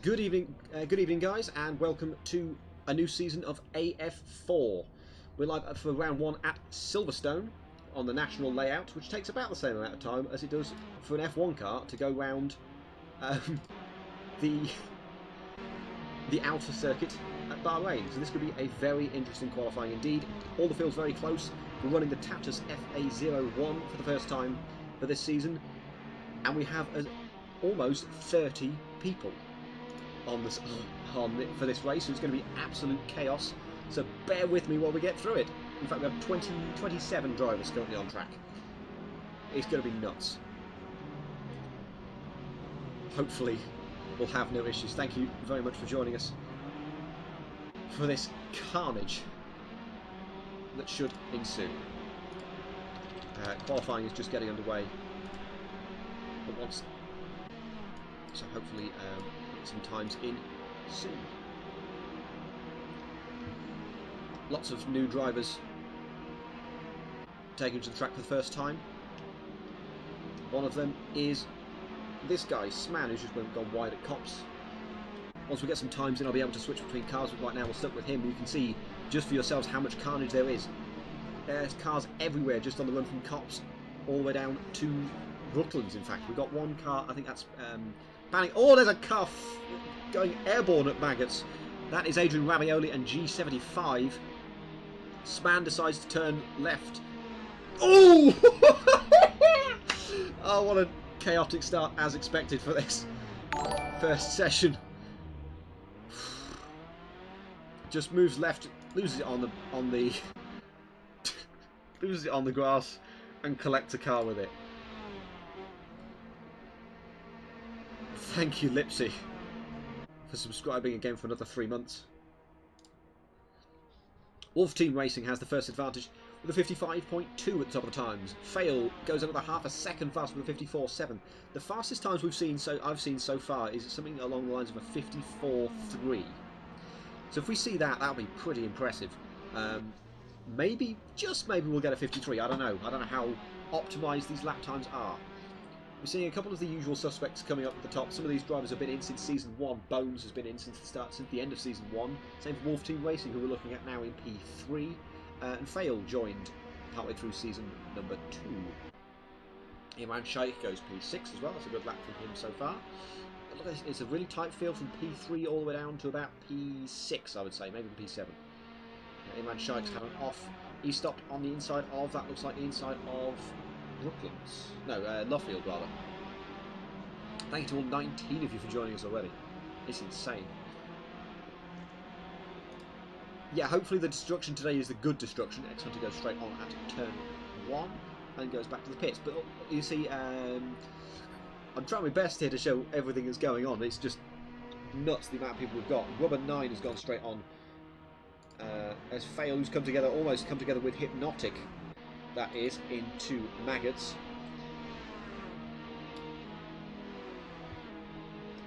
Good evening, guys, and welcome to a new season of AF4. We're live for round one at Silverstone on the national layout, which takes about the same amount of time as it does for an F1 car to go round the outer circuit at Bahrain. So this could be a very interesting qualifying indeed. All the fields very close. We're running the Tatus FA01 for the first time for this season, and we have almost 30 people for this race, so it's going to be absolute chaos, so bear with me while we get through it. In fact, we have 27 drivers currently on track. It's going to be nuts. Hopefully we'll have no issues. Thank you very much for joining us for this carnage that should ensue. Qualifying is just getting underway, so hopefully some times in soon. Lots of new drivers taking to the track for the first time. One of them is this guy, Sman, who's just gone wide at Cops. Once we get some times in, I'll be able to switch between cars, but right now we'll stick with him. You can see just for yourselves how much carnage there is. There's cars everywhere just on the run from Cops all the way down to Brooklands. In fact, we've got one car, I think that's banning. Oh, there's a car going airborne at Maggots. That is Adrian Rabioli and G75. Span decides to turn left. Oh! Oh, what a chaotic start as expected for this first session. Just moves left, loses it on the loses it on the grass, and collects a car with it. Thank you, Lipsy, for subscribing again for another 3 months. Wolf Team Racing has the first advantage with a 55.2 at the top of the times. Fail goes another half a second faster with a 54.7. The fastest times I've seen so far is something along the lines of a 54.3. So if we see that, that'll be pretty impressive. Maybe, just maybe, we'll get a 53. I don't know. I don't know how optimised these lap times are. We're seeing a couple of the usual suspects coming up at the top. Some of these drivers have been in since Season 1. Bones has been in since the end of Season 1. Same for Wolf Team Racing, who we're looking at now in P3. And Fail joined partway through Season number 2. Imran Shaikh goes P6 as well. That's a good lap from him so far. Look at this. It's a really tight field from P3 all the way down to about P6, I would say. Maybe P7. Imran Shaikh's had an off. He stopped on the inside of, that looks like the inside of Brooklands. No, Luffield rather. Thank you to all 19 of you for joining us already. It's insane. Yeah, hopefully the destruction today is the good destruction. Excellent to go straight on at turn 1 and goes back to the pits. But you see, I'm trying my best here to show everything that's going on. It's just nuts the amount of people we've got. Rubber 9 has gone straight on. As Fail, who's almost come together with Hypnotic. That is into Maggots.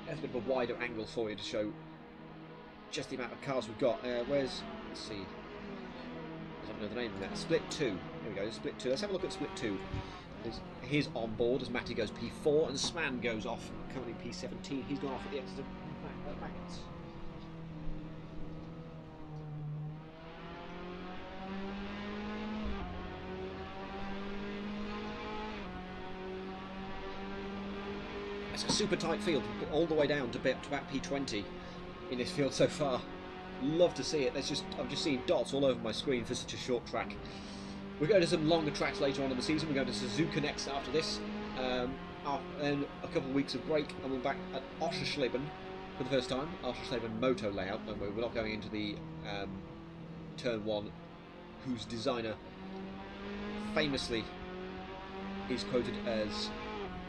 There's a bit of a wider angle for you to show just the amount of cars we've got. Let's see. I don't know the name of that. Split 2. Here we go, Split 2. Let's have a look at Split 2. He's on board as Matty goes P4 and Sman goes off, currently P17. He's gone off at the exit of Maggots. It's a super tight field, all the way down to about P20 in this field so far. Love to see it. I'm just seeing dots all over my screen for such a short track. We're going to some longer tracks later on in the season. We're going to Suzuka next after this, and a couple of weeks of break, and we're back at Oschersleben for the first time. Oschersleben Moto layout, and we're not going into the Turn 1, whose designer famously is quoted as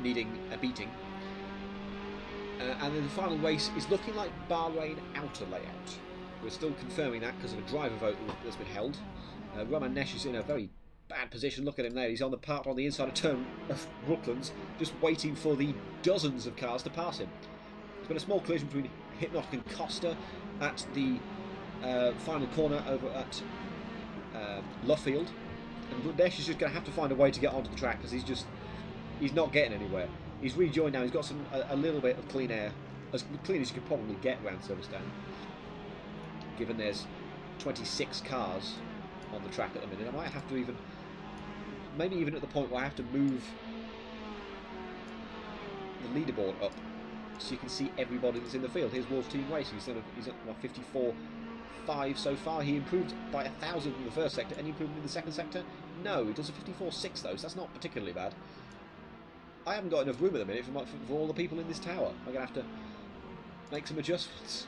needing a beating. And then the final race is looking like Bahrain outer layout. We're still confirming that because of a driver vote that's been held. Roman Nesh is in a very bad position. Look at him there. He's on the inside of turn of Brooklands, just waiting for the dozens of cars to pass him. There's been a small collision between Hypnotic and Costa at the final corner over at Luffield. And Nesh is just going to have to find a way to get onto the track because he's not getting anywhere. He's rejoined now. He's got a little bit of clean air as clean as you could probably get around Silverstone, given there's 26 cars on the track at the minute. I might have to even, maybe even at the point where I have to move the leaderboard up so you can see everybody that's in the field. Here's Wolf Team Racing. He's at 54.5 so far. He improved by 1,000 in the first sector. Any improvement in the second sector? No, he does a 54.6 though, so that's not particularly bad. I haven't got enough room at the minute for all the people in this tower. I'm going to have to make some adjustments.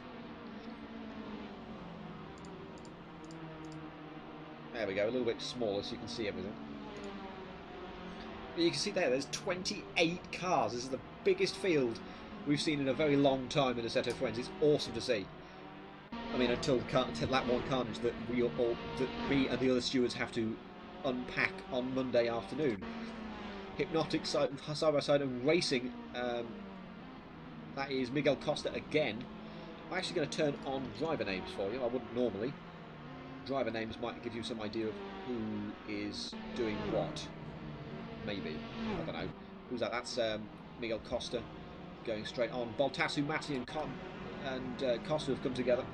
There we go, a little bit smaller so you can see everything. But you can see there's 28 cars. This is the biggest field we've seen in a very long time in Assetto Friends. It's awesome to see. I mean, until lap 1 carnage that me and the other stewards have to unpack on Monday afternoon. Hypnotic side by side and racing. That is Miguel Costa again. I'm actually going to turn on driver names for you. I wouldn't normally. Driver names might give you some idea of who is doing what. Maybe. I don't know. Who's that? That's Miguel Costa going straight on. Baltasu, Matti and Costa have come together.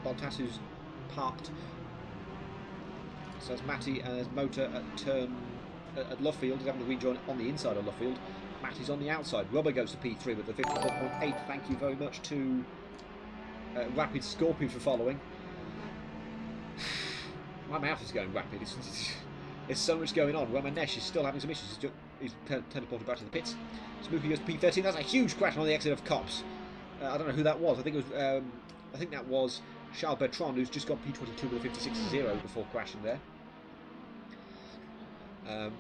Baltasu's parked. So there's Matti and there's Motor at turn at Lovefield. He's having to rejoin on the inside of Lovefield. Matty's on the outside. Rubber goes to P3 with the 54.8. Thank you very much to Rapid Scorpion for following. My mouth is going rapid. There's so much going on. Ramanesh is still having some issues. He's teleported back to the pits. Smoothie goes to P13. That's a huge crash on the exit of Cops. I don't know who that was. I think it was. I think that was Charles Bertrand, who's just got P22 with a 56.0 before crashing there. But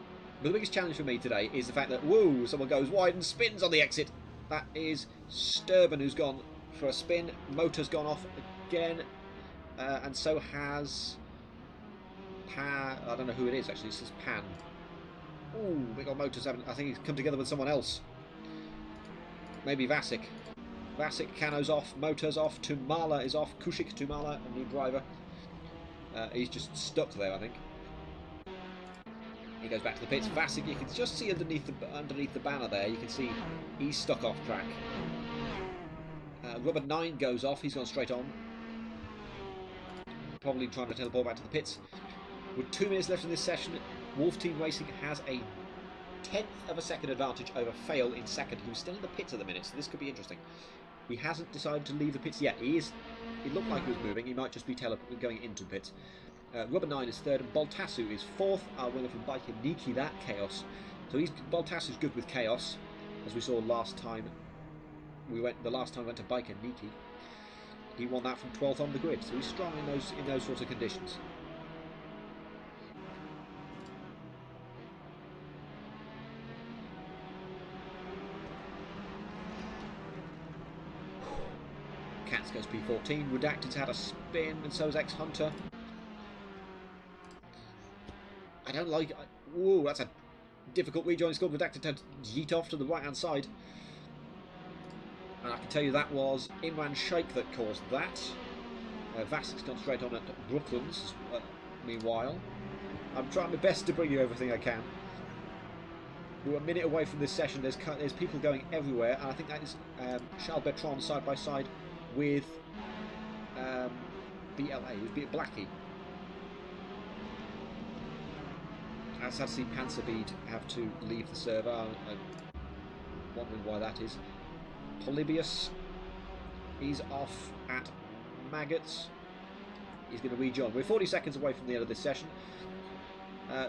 the biggest challenge for me today is the fact that someone goes wide and spins on the exit. That is Sturban, who's gone for a spin. Motor's gone off again, and so has I don't know who it is actually. This is Pan. Ooh, big old Motor's having. I think he's come together with someone else. Maybe Vasic. Vasic, Cano's off, Motor's off, Tumala is off, Kushik Tumala, a new driver. He's just stuck there, I think. He goes back to the pits. Vasic, you can just see underneath the banner there. You can see he's stuck off track. Rubber 9 goes off. He's gone straight on. Probably trying to teleport back to the pits. With 2 minutes left in this session, Wolf Team Racing has a 1/10 of a second advantage over Fail in second, who's still in the pits at the minute, so this could be interesting. He hasn't decided to leave the pits yet. It looked like he was moving. He might just be going into pits. Rubber 9 is third, and Baltasu is fourth. Our winner from Biker Niki, that Chaos. So Baltasu's good with Chaos, as we saw last time. The last time we went to Biker Niki. He won that from 12th on the grid, so he's strong in those sorts of conditions. Cats goes P14. Redacted's had a spin, and so has X-Hunter. I don't like... Ooh, that's a difficult rejoin. Scored Redacted to yeet off to the right-hand side. And I can tell you that was Imran Sheikh that caused that. Vasic's gone straight on at Brooklands, meanwhile. I'm trying my best to bring you everything I can. We're a minute away from this session. There's people going everywhere, and I think that is Charles Bertrand side by side with BLA, who's Blackie. I sad to see Panzerbead have to leave the server. I'm wondering why that is. Polybius, he's off at Maggots. He's going to rejoin. We're 40 seconds away from the end of this session.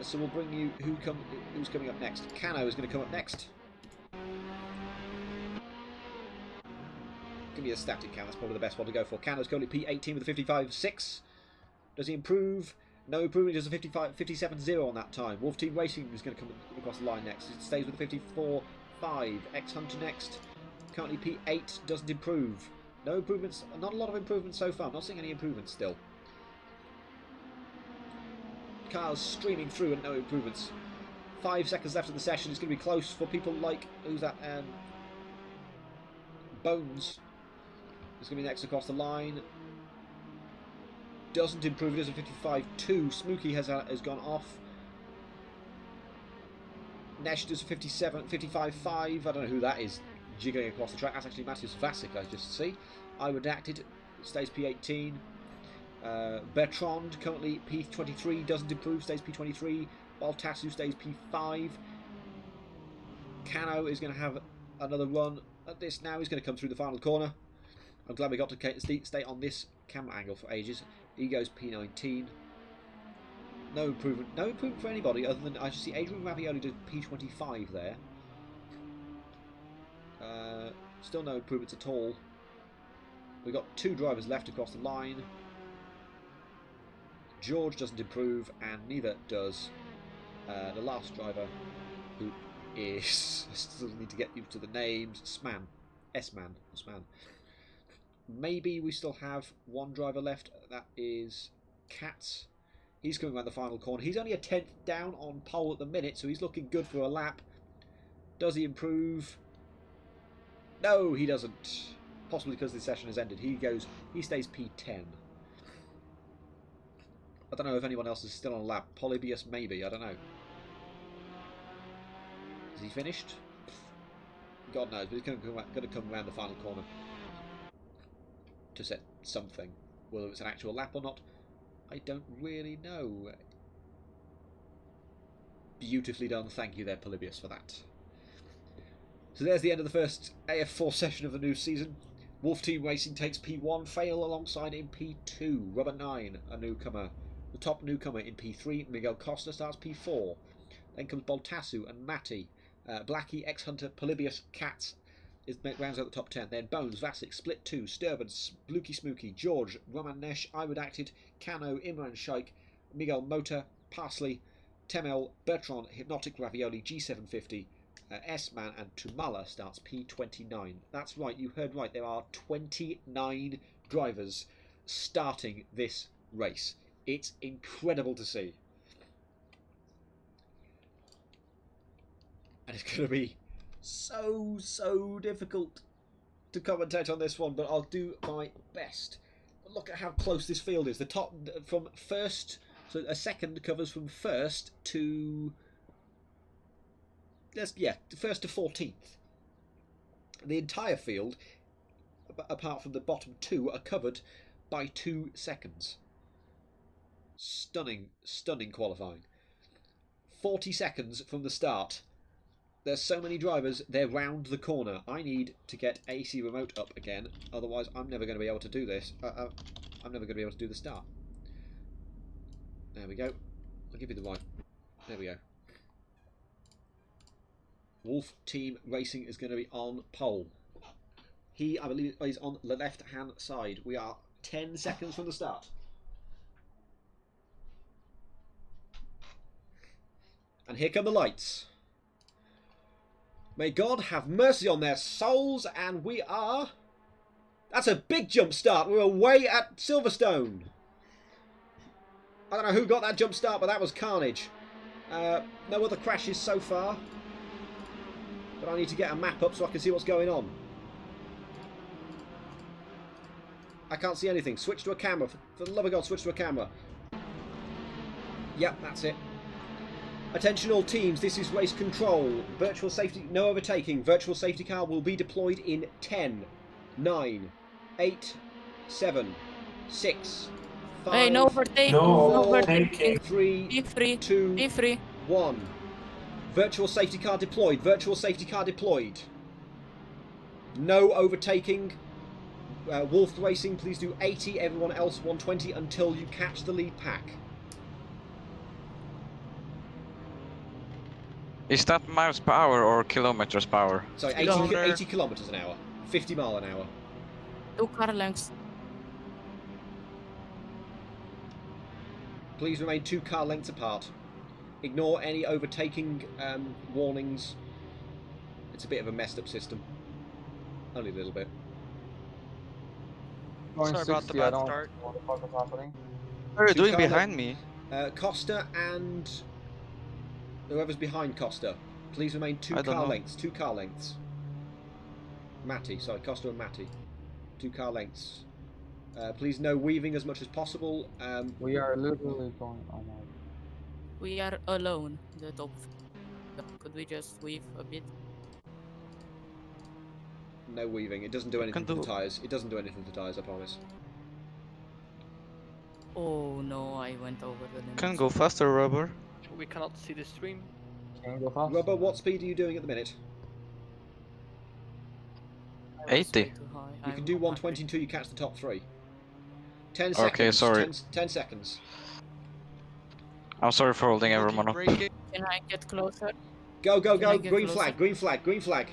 So we'll bring you who's coming up next. Cano is going to come up next. Give me a static count, that's probably the best one to go for. Cano's currently P18 with a 55.6. Does he improve? No improvement, he does a 57.0 on that time. Wolf Team Racing is going to come across the line next. It stays with a 54.5. X-Hunter next. Currently P8, doesn't improve. No improvements, not a lot of improvements so far. I'm not seeing any improvements still. Cars streaming through and no improvements. 5 seconds left of the session. It's going to be close for people like, who's that? Bones. It's going to be next across the line. Doesn't improve. It is a 55.2. Smooky has gone off. Nesh does a 55.5. I don't know who that is. jiggling across the track. That's actually Matthias Vasic, I just see. I redacted, stays P18. Bertrand, currently P23, doesn't improve, stays P23. Baltasu stays P5. Cano is going to have another run at this now. He's going to come through the final corner. I'm glad we got to stay on this camera angle for ages. He goes P19. No improvement. No improvement for anybody other than I just see Adrian Ravioli did P25 there. Still no improvements at all. We've got 2 drivers left across the line. George doesn't improve, and neither does the last driver, who is... I still need to get used to the names. S-Man. Maybe we still have 1 driver left. That is Katz. He's coming around the final corner. He's only a 10th down on pole at the minute, so he's looking good for a lap. Does he improve? No, he doesn't. Possibly because the session has ended. He stays P10. I don't know if anyone else is still on a lap. Polybius, maybe. I don't know. Is he finished? God knows, but he's going to come around the final corner to set something. Whether it's an actual lap or not, I don't really know. Beautifully done. Thank you there, Polybius, for that. So there's the end of the first AF4 session of the new season. Wolf Team Racing takes P1, Fail alongside in P2. Rubber 9, a newcomer. The top newcomer in P3, Miguel Costa, starts P4. Then comes Baltasu and Matti. Blackie, X-Hunter, Polybius, Katz rounds out the top 10. Then Bones, Vasic, Split 2, Sturban, Blooky Smooky, George, Roman Nesh, I Redacted, Cano, Imran Shaikh, Miguel Mota, Parsley, Temel, Bertrand, Hypnotic Ravioli, G750, S-Man, and Tumala starts P29. That's right, you heard right. There are 29 drivers starting this race. It's incredible to see. And it's going to be so difficult to commentate on this one, but I'll do my best. Look at how close this field is. The top from first, so a second covers from first to first to 14th. The entire field, apart from the bottom 2, are covered by 2 seconds. Stunning qualifying. 40 seconds from the start. There's so many drivers, they're round the corner. I need to get AC Remote up again, otherwise I'm never going to be able to do this. I'm never going to be able to do the start. There we go. I'll give you the right. There we go. Wolf Team Racing is going to be on pole. He, I believe, is on the left-hand side. We are 10 seconds from the start. And here come the lights. May God have mercy on their souls, and we are... That's a big jump start. We're away at Silverstone. I don't know who got that jump start, but that was carnage. No other crashes so far. But I need to get a map up so I can see what's going on. I can't see anything. Switch to a camera. For the love of God, switch to a camera. Yep, that's it. Attention all teams, this is race control. Virtual safety, no overtaking. Virtual safety car will be deployed in 10, 9, 8, 7, 6, 5, Hey, no overtaking. No 4, overtaking. 3, Be free. 2, Be free. 1. Virtual safety car deployed. Virtual safety car deployed. No overtaking. Wolf Racing, please do 80. Everyone else 120 until you catch the lead pack. Is that miles per hour or kilometers per hour? Sorry, 80 kilometers an hour. 50 mile an hour. 2 car lengths. Please remain 2 car lengths apart. Ignore any overtaking warnings. It's a bit of a messed up system. Only a little bit. Sorry about the bad start. What the fuck is happening? What are you 2 doing car behind me? Costa and whoever's behind Costa. Please remain 2 car lengths. 2 car lengths. Matty, sorry, Costa and Matty. 2 car lengths. Please no weaving as much as possible. We are literally going on my... We are alone. The top. Could we just weave a bit? No weaving. It doesn't do anything can to the do- tyres. It doesn't do anything to the tyres, I promise. Oh no, I went over the limit. Can go faster, rubber. We cannot see the stream. Can you go faster? Rubber, what speed are you doing at the minute? I was 80. way too high. You I'm can do not 120 happy. until you catch the top 3. 10 Okay, seconds. sorry. 10 seconds. I'm sorry for holding everyone up. Braking. Can I get closer? Go, go, Can I go. get Green closer? flag, green flag, green flag.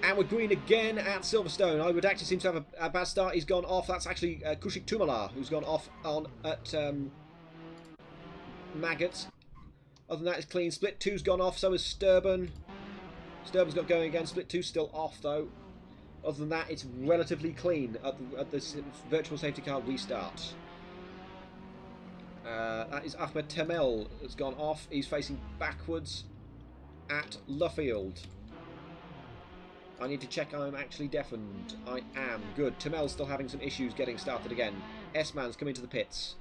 And we're green again at Silverstone. I would actually seem to have a bad start. He's gone off. That's actually Kushik Tumala, who's gone off on at Maggots. Other than that, it's clean. Split 2's gone off, so is Sturban. Sturban's got going again. Split 2's still off, though. Other than that, it's relatively clean at the virtual safety car restart. That is Ahmed Temel has gone off. He's facing backwards at Luffield. I need to check I'm actually deafened. I am. Good. Temel's still having some issues getting started again. S-Man's coming to the pits.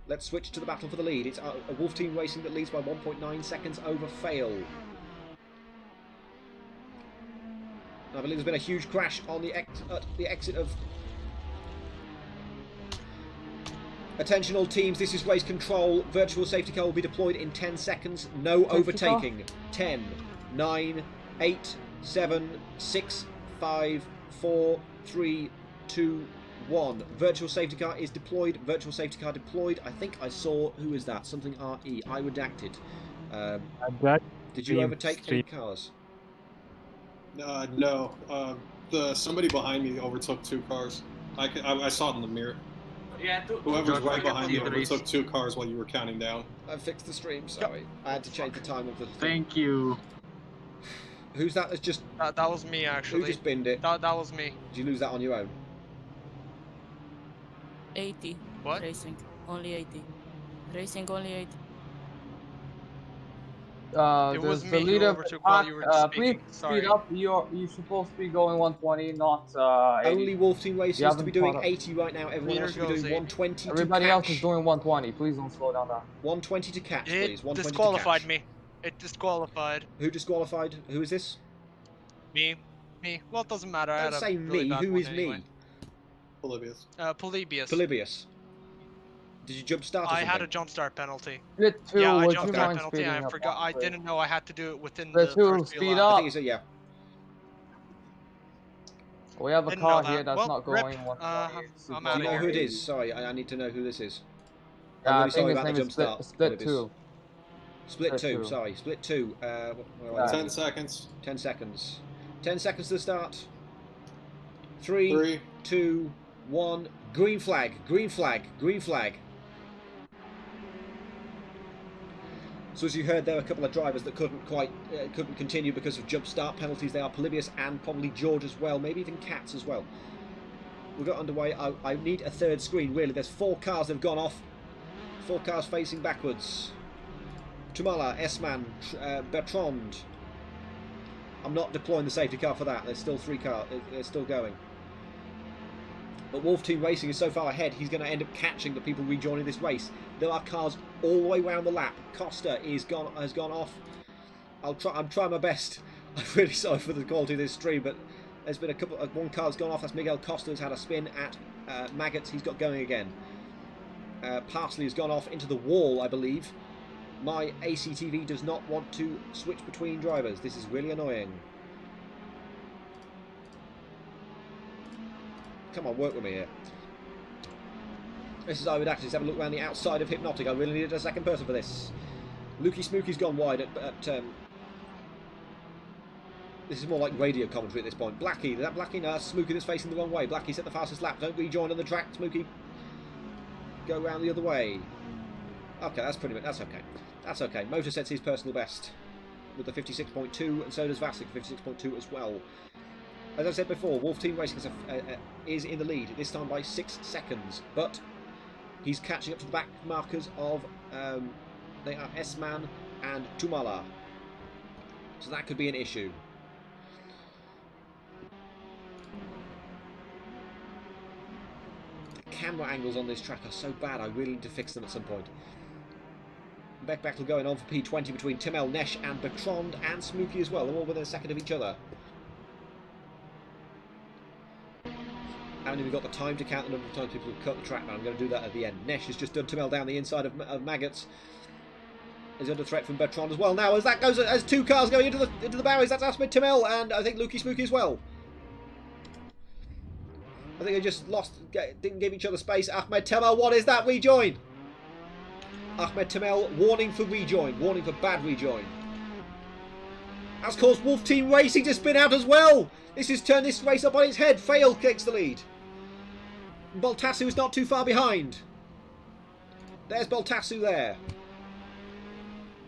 Let's switch to the battle for the lead. It's a Wolf Team Racing that leads by 1.9 seconds over Fail. I believe there's been a huge crash on the exit of... Attention all teams, this is race control. Virtual safety car will be deployed in 10 seconds. No overtaking. 10, 9, 8, 7, 6, 5, 4, 3, 2, 1. Virtual safety car is deployed. Virtual safety car deployed. I think I saw... Who is that? Something RE. I redacted. Did you overtake any cars? No. Somebody behind me overtook 2 cars. I saw it in the mirror. Yeah, Whoever's right behind you overtook 2 cars while you were counting down. I fixed the stream, sorry. I had to change the time of the thing. Thank you. Who's that that's just... that was me actually. Who just binned it? That was me. Did you lose that on your own? 80. What? Racing. Only 80. Racing only 80. It was the me who leader of the overtook while you were speaking. please Sorry. speed up. You're supposed to be going 120, not 80. Only Wolf Team Racing You is to be haven't doing caught up. 80 right now. Everyone Meter else will be goes doing 80. 120 Everybody to else catch. is doing 120. Please don't slow down. 120 to catch, It please. 120 disqualified to catch. me. It disqualified Who disqualified? Who is this? me. Well, it doesn't matter. I Don't had say a really me. bad Who one is anyway. me? Polybius. Polybius. Polybius. Did you jump start or I something? had a jump start penalty. Split 2, Yeah, I would jumped you start mind penalty. speeding I up? forgot. I please? didn't know I had to do it within Split the 2, first few speed laps. I up. think it's a yeah. We have a Didn't car know here that. that's well, not rip. going 120. I'm It's Do you outta know here. who it is? Sorry, I need to know who this is. I I'm really think sorry his about the name jump is start. Split Polybius. 2. Split Split 2, two. sorry. Split 2. Where are 10 we? seconds. 10 seconds. 10 seconds to start. 3, 3. 2, 1. Green flag, green flag, green flag. So as you heard, there were a couple of drivers that couldn't continue because of jump start penalties. They are Polybius and probably George as well, maybe even Katz as well. We got underway. I need a third screen, really. There's 4 cars that have gone off. 4 cars facing backwards. Tumala, S-Man, Bertrand. I'm not deploying the safety car for that. There's still 3 cars. They're still going. But Wolf Team Racing is so far ahead, he's going to end up catching the people rejoining this race. There are cars all the way around the lap. Costa has gone off. I'm trying my best. I'm really sorry for the quality of this stream, but there's been one car's gone off. That's Miguel Costa, who's had a spin at Maggots. He's got going again. Parsley has gone off into the wall, I believe. My ACTV does not want to switch between drivers. This is really annoying. Come on, work with me here. This is I would actually have a look around the outside of Hypnotic. I really needed a second person for this. Lukey Smokey's gone wide at this is more like radio commentary at this point. Blackie, is that Blackie? No, that's Smokey that's facing the wrong way. Blackie set the fastest lap. Don't rejoin on the track, Smokey. Go around the other way. Okay, that's pretty much, that's okay. That's okay. Motor sets his personal best with the 56.2, and so does Vasek, 56.2 as well. As I said before, Wolf Team Racing is in the lead, this time by 6 seconds, but he's catching up to the back markers of, they are S-Man and Tumala. So that could be an issue. The camera angles on this track are so bad, I really need to fix them at some point. Back battle going on for P20 between Timel, Nesh and Bertrand and Smooky as well. They're all within a second of each other. Haven't even got the time to count the number of times people have cut the track, but I'm going to do that at the end. Nesh has just done Timel down the inside of Maggots. Is under threat from Bertrand as well. Now, as that goes, as two cars going into the barriers, that's Ahmed Timel and I think Lukey Smooky as well. I think they just didn't give each other space. Ahmed Timel, what is that rejoin? Ahmed Timel, warning for rejoin, warning for bad rejoin. That's caused Wolf Team Racing to spin out as well. This has turned this race up on its head. Fail takes the lead. Baltassu is not too far behind. There's Baltassu there.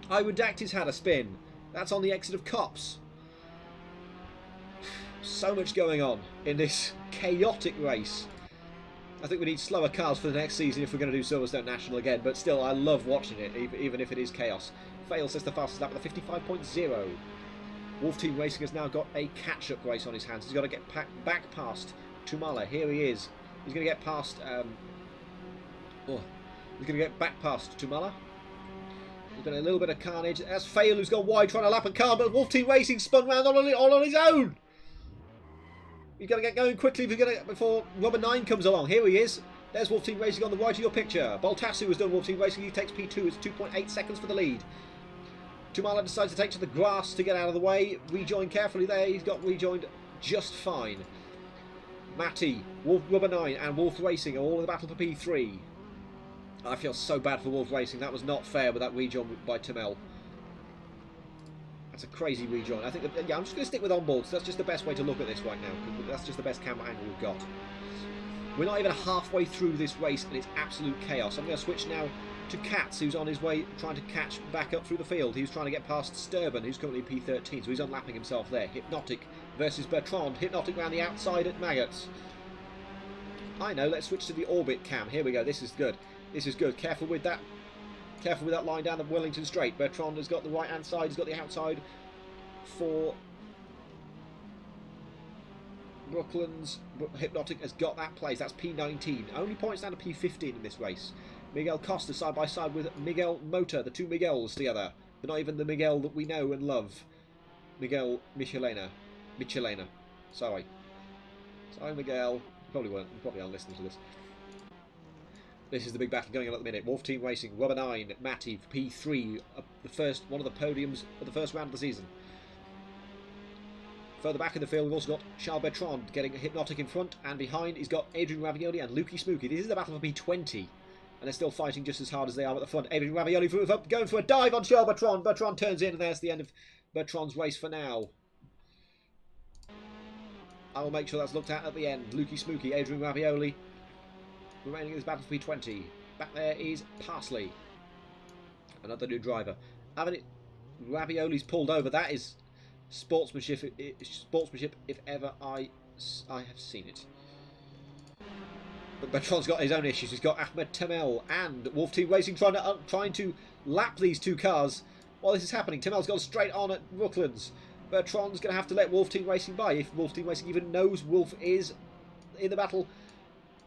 I Redact has had a spin. That's on the exit of Cops. So much going on in this chaotic race. I think we need slower cars for the next season if we're going to do Silverstone National again, but still, I love watching it, even if it is chaos. Fail says the fastest lap with a 55.0. Wolf Team Racing has now got a catch-up race on his hands. He's got to get back past Tumala. Here he is. He's going to get past... he's going to get back past Tumala. There's been a little bit of carnage. That's Fail who's gone wide trying to lap a car, but Wolf Team Racing spun round all on his own. He's got to get going quickly before Rubber 9 comes along. Here he is. There's Wolf Team Racing on the right of your picture. Baltassu has done Wolf Team Racing. He takes P2. It's 2.8 seconds for the lead. Tumala decides to take to the grass to get out of the way. Rejoin carefully there. He's got rejoined just fine. Matty, Wolf Rubber 9 and Wolf Racing are all in the battle for P3. I feel so bad for Wolf Racing. That was not fair with that rejoin by Timel. That's a crazy rejoin. I think that, yeah, I'm just going to stick with onboards. That's just the best way to look at this right now. That's just the best camera angle we've got. We're not even halfway through this race and it's absolute chaos. I'm going to switch now to Katz, who's on his way trying to catch back up through the field. He's trying to get past Sturban, who's currently P13, so he's unlapping himself there. Hypnotic versus Bertrand. Hypnotic round the outside at Maggots. I know, let's switch to the orbit cam. Here we go, this is good. This is good. Careful with that line down the Wellington Straight. Bertrand has got the right hand side, he's got the outside for Brooklands. Hypnotic has got that place. That's P19. Only points down to P15 in this race. Miguel Costa side by side with Miguel Mota, the two Miguels together. But not even the Miguel that we know and love. Miguel Michelena. Sorry, Miguel. You probably weren't. You probably aren't listening to this. This is the big battle going on at the minute. Wolf Team Racing, Rubber 9, Matty, P3, one of the podiums of the first round of the season. Further back in the field, we've also got Charles Bertrand getting a Hypnotic in front, and behind he's got Adrian Ravioli and Lukey Smooky. This is the battle for P20, and they're still fighting just as hard as they are at the front. Adrian Ravioli going for a dive on Charles Bertrand. Bertrand turns in, and there's the end of Bertrand's race for now. I will make sure that's looked at the end. Lukey Smooky, Adrian Ravioli remaining in this battle for P20. Back there is Parsley, another new driver. Ravioli's pulled over. That is sportsmanship if ever I have seen it. But Bertrand's got his own issues. He's got Ahmed Timel and Wolf Team Racing trying to lap these two cars while this is happening. Timel's gone straight on at Brooklands. Bertrand's going to have to let Wolf Team Racing by, if Wolf Team Racing even knows Wolf is in the battle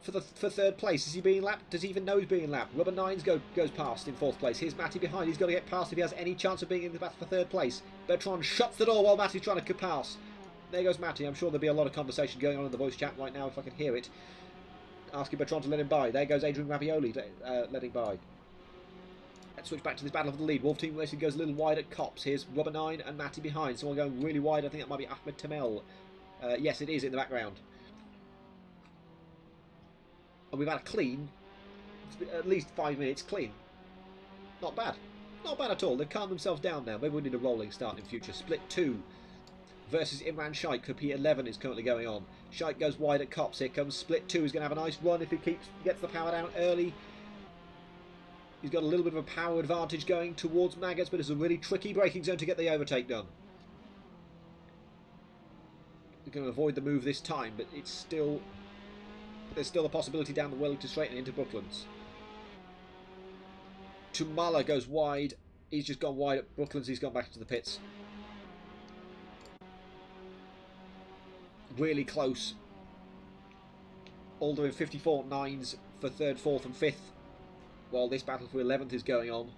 for third place. Is he being lapped? Does he even know he's being lapped? Rubber 9 goes past in fourth place. Here's Matty behind. He's got to get past if he has any chance of being in the battle for third place. Bertrand shuts the door while Matty's trying to pass. There goes Matty. I'm sure there'll be a lot of conversation going on in the voice chat right now if I can hear it. Asking Bertrand to let him by. There goes Adrian Ravioli letting by. Let's switch back to this battle for the lead. Wolf Team Racing goes a little wide at Cops. Here's Rubber 9 and Matty behind. Someone going really wide. I think that might be Ahmed Timel. Yes, it is in the background. And we've had a clean, at least 5 minutes clean. Not bad. Not bad at all. They've calmed themselves down now. Maybe we need a rolling start in future. Split 2 versus Imran Shaikh for P11 is currently going on. Shaikh goes wide at Cops. Here comes Split 2. He's going to have a nice run if he gets the power down early. He's got a little bit of a power advantage going towards Maggots, but it's a really tricky braking zone to get the overtake done. He's going to avoid the move this time, but it's still... There's still a possibility down the Wellington Straight and into Brooklands. Tumala goes wide. He's just gone wide at Brooklands. He's gone back into the pits. Really close. All doing 54.9s for 3rd, 4th and 5th. While this battle for 11th is going on.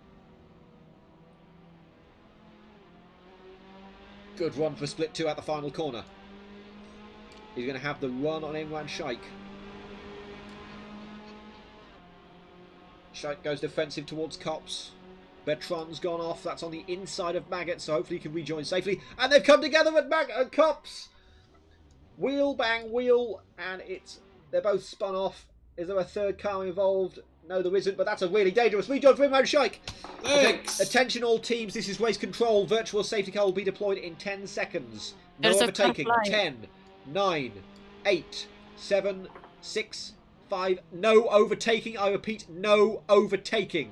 Good run for split 2 at the final corner. He's going to have the run on Imran Shaikh. Shaikh goes defensive towards Cops. Bertrand's gone off. That's on the inside of Maggot, so hopefully he can rejoin safely. And they've come together at Cops. Wheel, bang, wheel, and they're both spun off. Is there a third car involved? No, there isn't, but that's a really dangerous rejoin for Imran Shaikh. Thanks. Okay, attention all teams, this is race control. Virtual safety car will be deployed in 10 seconds. No There's a overtaking. car flying. 10, 9, 8, 7, 6, 5. No overtaking. I repeat, no overtaking.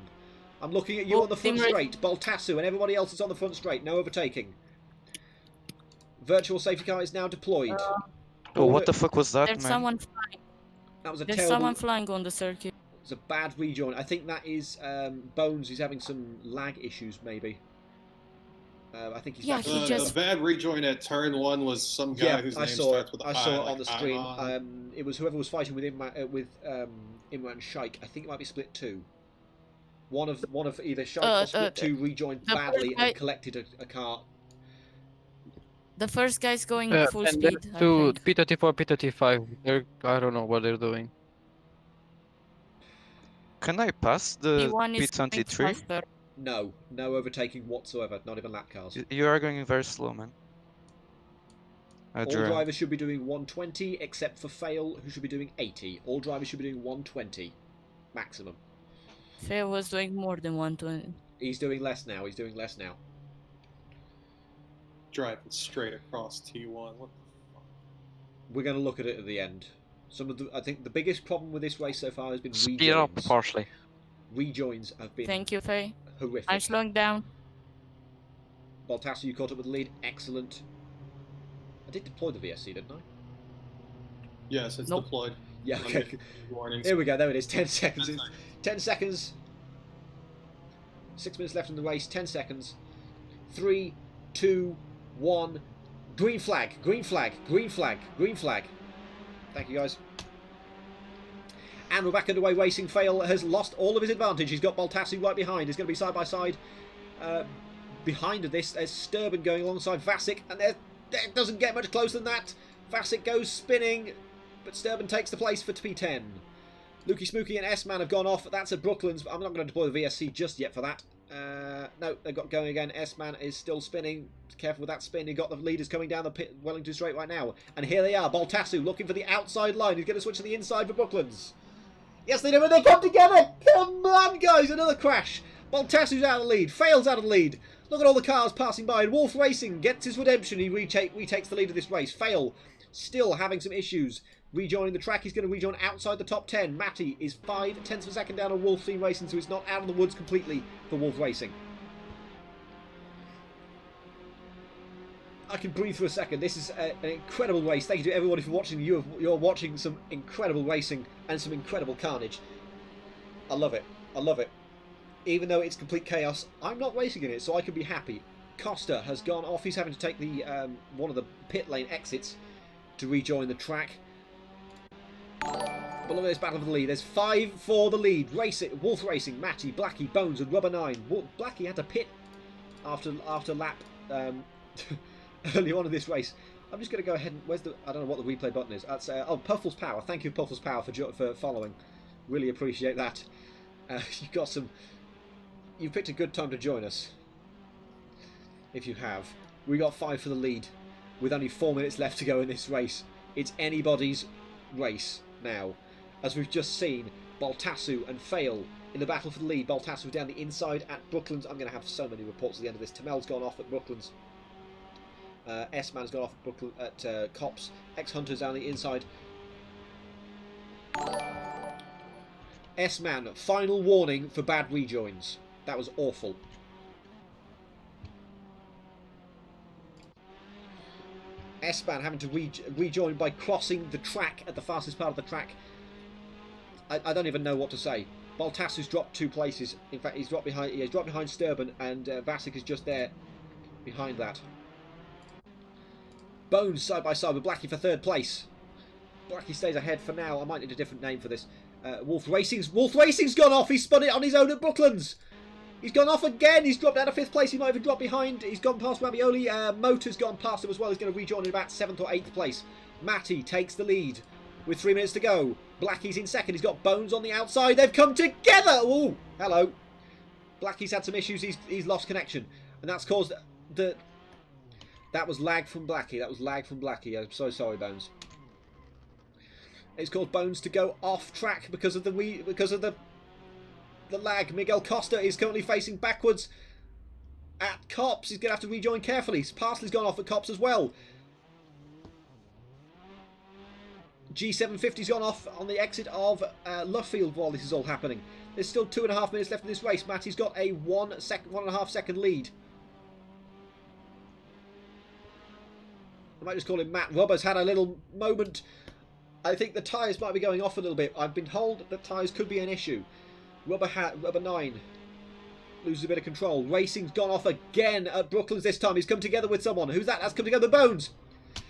I'm looking at you Oh, on the front team straight. Baltassu and everybody else is on the front straight. No overtaking. Virtual safety car is now deployed. Oh, what the fuck was that, There's man? someone flying. That was a There's terrible... someone flying on the circuit. It's a bad rejoin. I think that is Bones. He's having some lag issues, maybe. I think he's Yeah, back. he just- The bad rejoin at turn 1 was some guy whose I name saw starts it. with I I, saw it like on the stream. Iman. It was whoever was fighting with Imran Shaikh. I think it might be split 2. One of either Shaikh or split 2 rejoined the badly first guy- and collected a car. The first guy's going full and speed. then I to think. P34, P35. I don't know what they're doing. Can I pass the P1 is going P23? faster. No overtaking whatsoever. Not even lap cars. You are going very slow, man. All Adrian. drivers should be doing 120, except for Fail, who should be doing 80. All drivers should be doing 120 maximum. Faye was doing more than 120. He's doing less now. He's doing less now. Driving straight across T1. What the fuck? We're going to look at it at the end. I think the biggest problem with this race so far has been Speed up rejoins. partially. Rejoins have been Thank you, Faye. horrific. I'm slowing down. Baltassu, you caught up with the lead. Excellent. I did deploy the VSC, didn't I? Yes, it's Nope. deployed. Yeah, I'm okay. getting warnings. Here we go. There it is. 10 seconds. 10 seconds. 6 minutes left in the race. 10 seconds. 3, 2, 1. Green flag. Green flag. Green flag. Green flag. Thank you, guys. And we're back underway. Racing Fail has lost all of his advantage. He's got Baltassu right behind. He's going to be side by side. Behind this, there's Sturban going alongside Vasic, and there doesn't get much closer than that. Vasic goes spinning, but Sturban takes the place for P10. Lukey Smooky and S-Man have gone off. That's at Brooklands, but I'm not going to deploy the VSC just yet for that. No, they've got going again. S-Man is still spinning. Careful with that spin. You've got the leaders coming down the Wellington Straight right now. And here they are. Baltassu looking for the outside line. He's going to switch to the inside for Brooklands. Yes, they do, and they come together. Come on, guys. Another crash. Baltassu's out of the lead. Fails out of the lead. Look at all the cars passing by. And Wolf Racing gets his redemption. He retakes the lead of this race. Fail still having some issues. Rejoining the track, he's going to rejoin outside the top 10. Matty is 5/10 of a second down on Wolf Team Racing, so he's not out of the woods completely for Wolf Racing. I can breathe for a second. This is an incredible race. Thank you to everybody for watching. You're watching some incredible racing and some incredible carnage. I love it. I love it. Even though it's complete chaos, I'm not racing in it, so I can be happy. Costa has gone off. He's having to take the one of the pit lane exits to rejoin the track. But look at this battle for the lead. There's 5 for the lead. Wolf Racing, Matty, Blackie, Bones, and Rubber 9. Blackie had to pit after lap early on in this race. I'm just going to go ahead and I don't know what the replay button is. That's Puffles Power. Thank you, Puffles Power, for following. Really appreciate that. You've picked a good time to join us. If you have, we got 5 for the lead, with only 4 minutes left to go in this race. It's anybody's race now, as we've just seen. Baltassu and Fail in the battle for the lead. Baltassu down the inside at Brooklands. I'm going to have so many reports at the end of this. Tamel's gone off at Brooklands. S-Man's gone off at Cops. X-Hunter's down the inside. S-Man, final warning for bad rejoins. That was awful. S-Man having to rejoin by crossing the track at the fastest part of the track. I don't even know what to say. Baltassu's dropped 2 places. In fact, he's dropped behind Sturban, and Vasic is just there behind that. Bones side by side with Blackie for 3rd place. Blackie stays ahead for now. I might need a different name for this. Wolf Racing's gone off. He spun it on his own at Brooklands. He's gone off again. He's dropped out of 5th place. He might even drop behind. He's gone past Ravioli. Motor's gone past him as well. He's going to rejoin in about 7th or 8th place. Matty takes the lead with 3 minutes to go. Blackie's in second. He's got Bones on the outside. They've come together. Ooh, hello. Blackie's had some issues. He's lost connection. And that's caused the... That was lag from Blackie. That was lag from Blackie. I'm so sorry, Bones. It's caused Bones to go off track because of the lag. Miguel Costa is currently facing backwards at Cops. He's going to have to rejoin carefully. Parsley's gone off at Cops as well. G750's gone off on the exit of Luffield while this is all happening. There's still 2.5 minutes left in this race. Matty's got a 1.5 second lead. I might just call him Matt. Rubber's had a little moment. I think the tyres might be going off a little bit. I've been told that tyres could be an issue. Rubber 9 loses a bit of control. Racing's gone off again at Brooklands this time. He's come together with someone. Who's that? That's come together with Bones.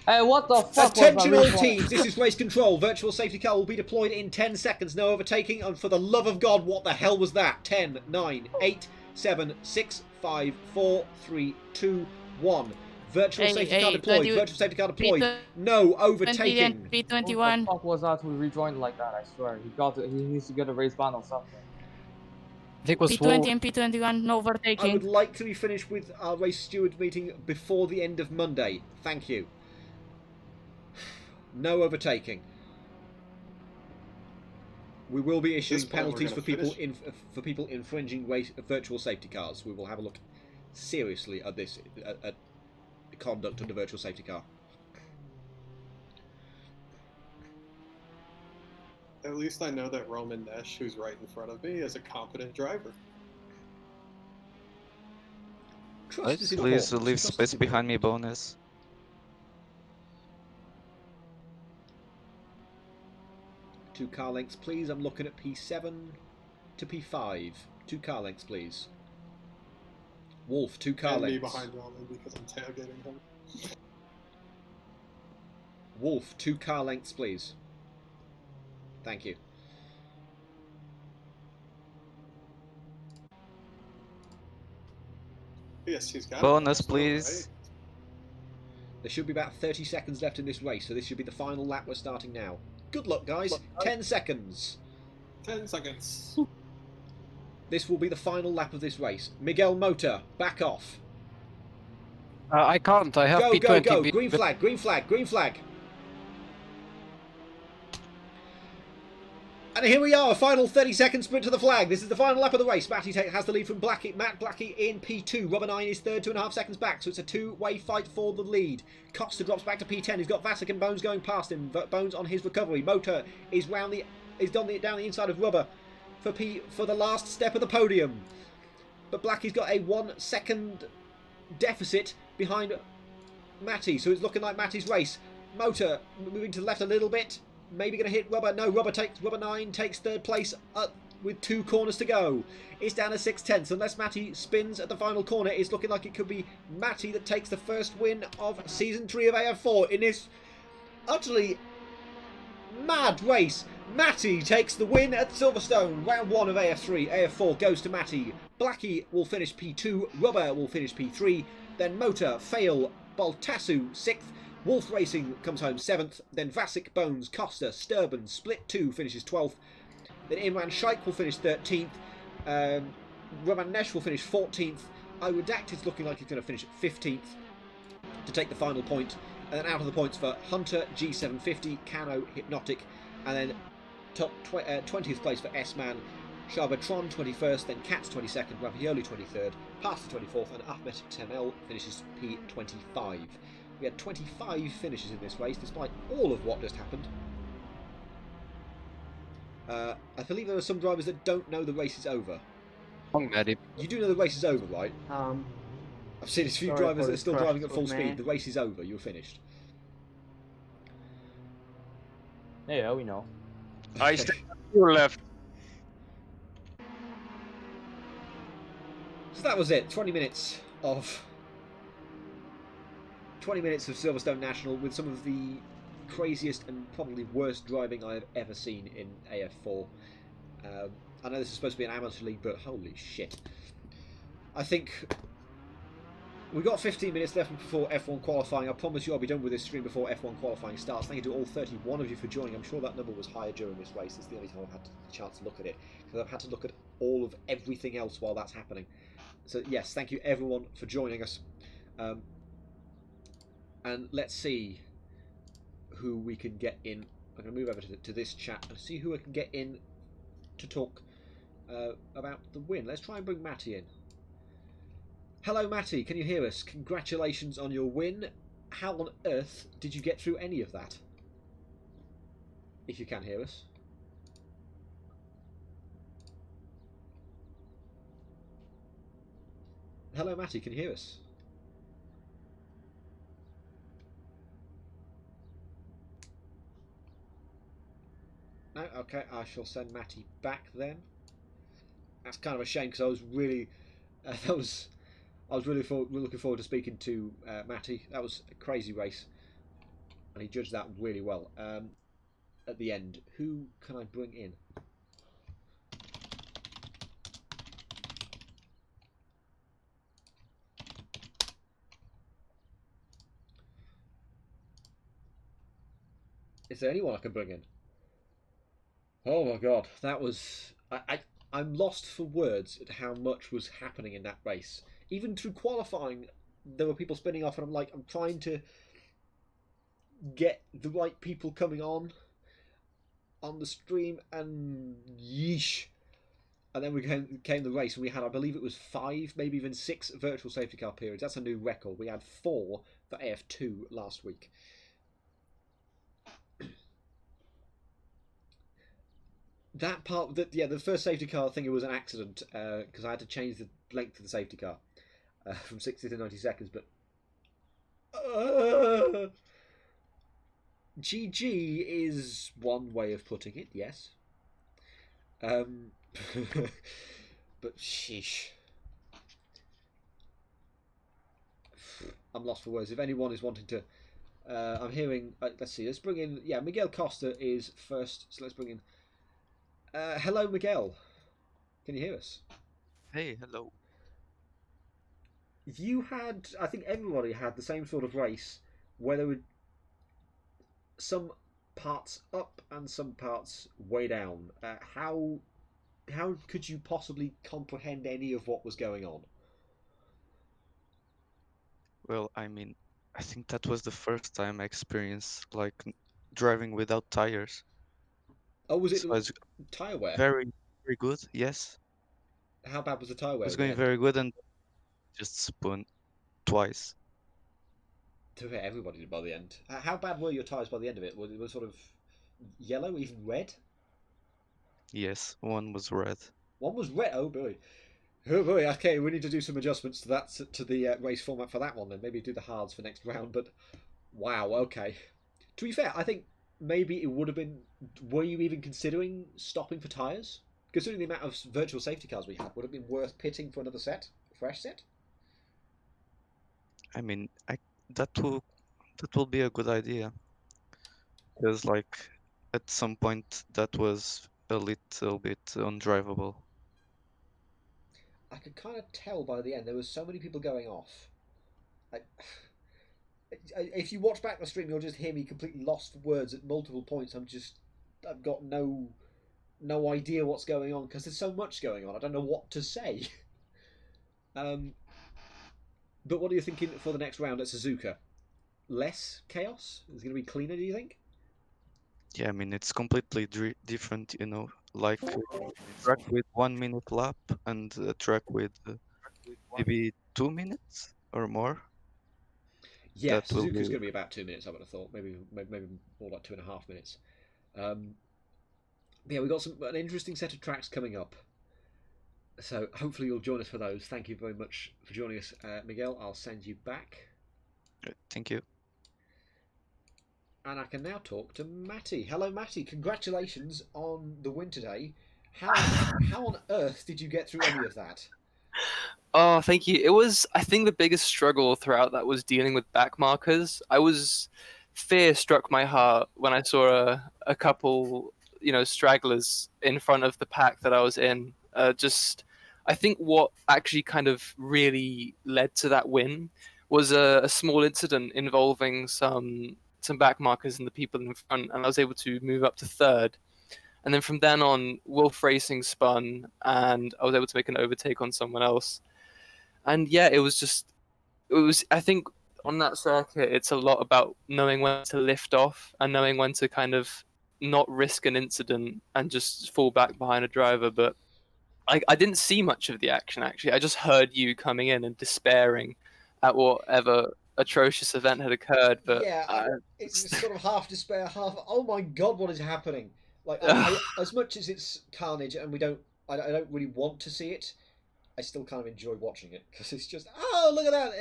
Hey, what the fuck? Attention all teams. This is race control. Virtual safety car will be deployed in 10 seconds. No overtaking. And for the love of God, what the hell was that? 10, 9, 8, 7, 6, 5, 4, 3, 2, 1. Virtual safety car deployed. Virtual safety car deployed. No overtaking. P21. What the fuck was that? We rejoined like that, I swear. He needs to get a race ban or something. I think it was P20 and P21, no overtaking. I would like to be finished with our race steward meeting before the end of Monday. Thank you. No overtaking. We will be issuing penalties for people infringing virtual safety cars. We will have a look seriously at this at the conduct of the virtual safety car. At least I know that Roman Nesh, who's right in front of me, is a competent driver. Trust is Please important. leave Trust space is behind me, important. bonus. Two car lengths, please. I'm looking at P7 to P5. 2 car lengths, please. Wolf, 2 car And lengths. me behind Roman because I'm tailgating him. Wolf, 2 car lengths, please. Thank you. Yes, he's got Bonus, it. please. There should be about 30 seconds left in this race, so this should be the final lap we're starting now. Good luck, guys. 10 seconds. 10 seconds. This will be the final lap of this race. Miguel Motor, back off. I can't. I have Go, P20. go, go. Green flag, green flag, green flag. And here we are, a final 30-second sprint to the flag. This is the final lap of the race. Matty has the lead from Blackie. Matt Blackie in P2. Rubber 9 is third, 2.5 seconds back. So it's a two-way fight for the lead. Costa drops back to P10. He's got Vasek and Bones going past him. Bones on his recovery. Motor is down the inside of Rubber for the last step of the podium. But Blackie's got a 1 second deficit behind Matty. So it's looking like Matty's race. Motor moving to the left a little bit. Maybe going to hit Rubber. No, Rubber 9 takes third place with 2 corners to go. It's down to 6/10. Unless Matty spins at the final corner, it's looking like it could be Matty that takes the first win of Season 3 of AF4 in this utterly mad race. Matty takes the win at Silverstone. Round 1 of AF3. AF4 goes to Matty. Blackie will finish P2. Rubber will finish P3. Then Motor, Fail, Baltasu 6th. Wolf Racing comes home 7th, then Vasek, Bones, Costa, Sturban, Split 2 finishes 12th, then Imran Shaikh will finish 13th, Roman Nesh will finish 14th, Iredacted's looking like he's going to finish 15th to take the final point, and then out of the points for Hunter, G750, Cano, Hypnotic, and then top 20th place for S-Man, Charbatron 21st, then Katz 22nd, Ravioli 23rd, Pasta 24th, and Ahmed Temel finishes P25. We had 25 finishes in this race, despite all of what just happened. I believe there are some drivers that don't know the race is over. Wrong, Maddie. You do know the race is over, right? I've seen a few drivers that are still driving at full speed. The race is over. You're finished. Yeah, we know. I stay on your left. So that was it. 20 minutes of Silverstone National with some of the craziest and probably worst driving I have ever seen in AF4. I know this is supposed to be an amateur league, but holy shit. I think we've got 15 minutes left before F1 qualifying. I promise you I'll be done with this stream before F1 qualifying starts. Thank you to all 31 of you for joining. I'm sure that number was higher during this race. It's the only time I've had the chance to look at it, because I've had to look at all of everything else while that's happening. So yes, thank you everyone for joining us. And let's see who we can get in. I'm going to move over to this chat and see who I can get in to talk about the win. Let's try and bring Matty in. Hello Matty, can you hear us? Congratulations on your win. How on earth did you get through any of that? If you can hear us. Hello Matty, can you hear us? No? Okay, I shall send Matty back then. That's kind of a shame, because I was really looking forward to speaking to Matty. That was a crazy race, and he judged that really well. At the end, who can I bring in? Is there anyone I can bring in? Oh my god, that was... I'm lost for words at how much was happening in that race. Even through qualifying, there were people spinning off, and I'm trying to get the right people coming on the stream, and yeesh. And then we came the race, and we had, I believe it was 5, maybe even 6 virtual safety car periods. That's a new record. We had 4 for AF2 last week. That part, the first safety car thing, it was an accident, because I had to change the length of the safety car from 60 to 90 seconds, but GG is one way of putting it, yes. But sheesh. I'm lost for words. If anyone is wanting to... I'm hearing... let's see, let's bring in... Yeah, Miguel Costa is first, so let's bring in... hello, Miguel. Can you hear us? Hey, hello. You had, I think everybody had the same sort of race where there were some parts up and some parts way down. How could you possibly comprehend any of what was going on? Well, I mean, I think that was the first time I experienced like driving without tires. Oh, was it So it's tyre wear? very, very good. Yes, How bad was the tyre it wear? was in the going end? very good and just spun twice. To hit everybody by the end. How bad were your tyres by the end of it? Was it sort of yellow, even red? Yes, one was red. One was red. Oh boy. Oh boy. Okay, we need to do some adjustments to that, to the race format for that one. Then maybe do the hards for next round. But wow. Okay. To be fair, I think maybe it would have been. Were you even considering stopping for tyres? Considering the amount of virtual safety cars we had, would it have been worth pitting for another set, a fresh set? I mean, that will be a good idea. Because like at some point that was a little bit undrivable. I could kind of tell by the end there was so many people going off. If you watch back the stream, you'll just hear me completely lost for words at multiple points. I've got no idea what's going on, because there's so much going on. I don't know what to say. But what are you thinking for the next round at Suzuka? Less chaos? Is it going to be cleaner, do you think? Yeah, I mean it's completely different, you know, like a track with 1 minute lap and a track with maybe 2 minutes or more. Yeah, That will Suzuka's be... going to be about 2 minutes, I would have thought. Maybe more like 2.5 minutes. But yeah, we've got an interesting set of tracks coming up. So hopefully you'll join us for those. Thank you very much for joining us, Miguel. I'll send you back. Thank you. And I can now talk to Matty. Hello, Matty. Congratulations on the win today. How on earth did you get through any of that? Oh, thank you. It was, I think, the biggest struggle throughout that was dealing with back markers. Fear struck my heart when I saw a couple, stragglers in front of the pack that I was in. I think what actually kind of really led to that win was a small incident involving some back markers and the people in front, and I was able to move up to third. And then from then on, Wolf Racing spun, and I was able to make an overtake on someone else. And yeah, I think on that circuit, it's a lot about knowing when to lift off and knowing when to kind of not risk an incident and just fall back behind a driver. But I didn't see much of the action, actually. I just heard you coming in and despairing at whatever atrocious event had occurred. But Yeah, it's sort of half despair, half oh my god, what is happening? Like, as much as it's carnage, and I don't really want to see it. I still kind of enjoy watching it because it's just oh look at that!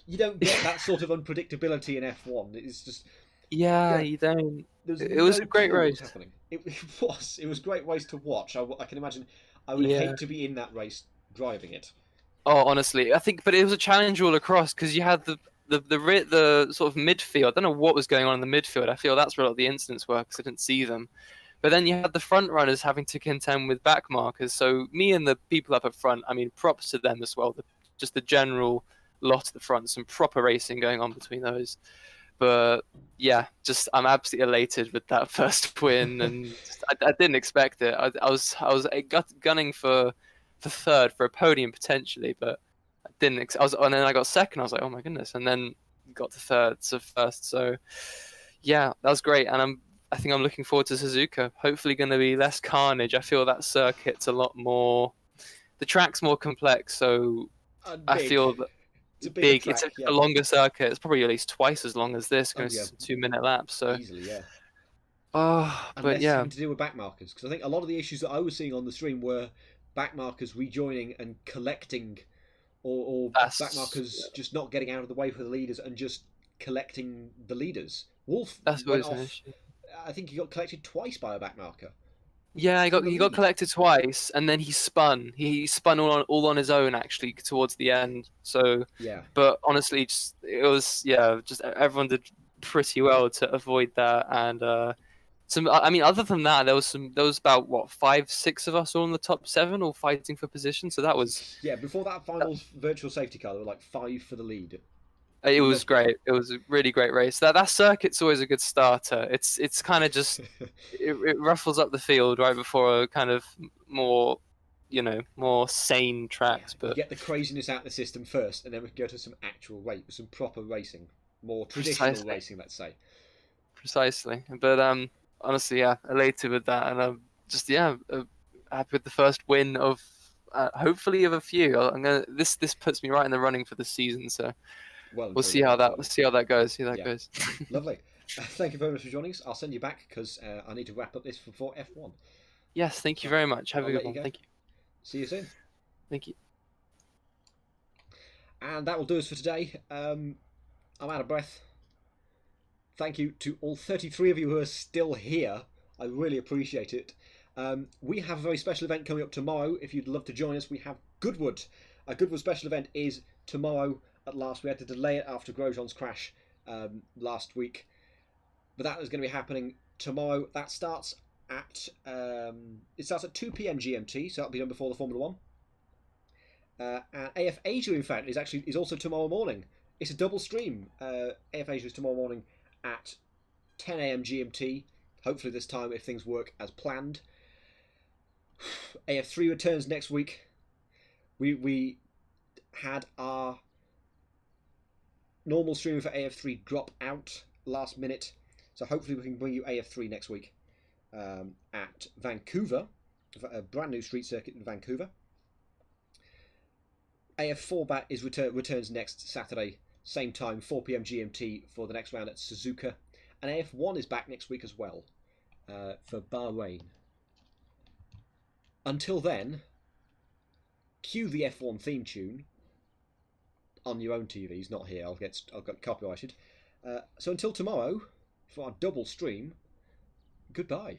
You don't get that sort of unpredictability in F1. It's just yeah, yeah, you don't. there's It was no a great clue race. what's happening. It was a great race to watch. I can imagine. I would Yeah. hate to be in that race driving it. Oh, honestly, I think, but it was a challenge all across because you had the sort of midfield. I don't know what was going on in the midfield. I feel that's where a lot of the incidents were because I didn't see them. But then you had the front runners having to contend with back markers. So me and the people up at front, I mean, props to them as well. Just the general lot at the front, some proper racing going on between those. But yeah, just I'm absolutely elated with that first win, and I didn't expect it. I was gunning for third for a podium potentially, but I didn't. And then I got second. I was like, oh my goodness, and then got to third, so first. So yeah, that was great, and I think I'm looking forward to Suzuka. Hopefully, going to be less carnage. I feel that circuit's a lot more. The track's more complex, so I Big. feel that It's a bigger big. track, It's yeah. a longer circuit. It's probably at least twice as long as this. Oh, Because yeah. it's 2 minute laps. So Easily, yeah. but Unless yeah, having to deal with back markers, because I think a lot of the issues that I was seeing on the stream were back markers rejoining and collecting, or back markers just not getting out of the way for the leaders and just collecting the leaders. Wolf that's went always an off. issue. I think he got collected twice by a back marker. Yeah, For the he got lead. collected twice, and then he spun. He spun all on his own actually towards the end. So, Yeah. but honestly, just everyone did pretty well to avoid that. And I mean, other than that, there was about what 5, 6 of us all in the top 7, all fighting for position. So that was Yeah, before that final virtual safety car, there were like 5 for the lead. it was Lovely. great. It was a really great race. That circuit's always a good starter. It's kind of just it ruffles up the field right before a kind of more, more sane tracks. You But get the craziness out of the system first, and then we can go to some actual some proper racing, more traditional Precisely. racing, let's say. Precisely. But honestly, yeah, elated with that, and I'm just happy with the first win of hopefully of a few. This puts me right in the running for the season. So Well, we'll see how that goes. See how that Yeah. goes. Lovely. Thank you very much for joining us. I'll send you back because I need to wrap up this before F1. Yes, thank you very much. Have I'll a let good you one. go. Thank you. See you soon. Thank you. And that will do us for today. I'm out of breath. Thank you to all 33 of you who are still here. I really appreciate it. We have a very special event coming up tomorrow. If you'd love to join us, we have Goodwood. A Goodwood special event is tomorrow at last. We had to delay it after Grosjean's crash last week. But that is going to be happening tomorrow. That starts at 2 p.m. GMT, so that'll be done before the Formula 1. And AF Asia, in fact, is also tomorrow morning. It's a double stream. AF Asia is tomorrow morning at 10 a.m. GMT. Hopefully this time, if things work as planned. AF3 returns next week. We had our normal stream for AF3 drop out last minute, so hopefully we can bring you AF3 next week at Vancouver, a brand new street circuit in Vancouver. AF4 returns next Saturday, same time, 4 p.m. GMT for the next round at Suzuka. And AF1 is back next week as well for Bahrain. Until then, cue the F1 theme tune on your own TVs, not here. I'll get copyrighted. So until tomorrow, for our double stream, goodbye.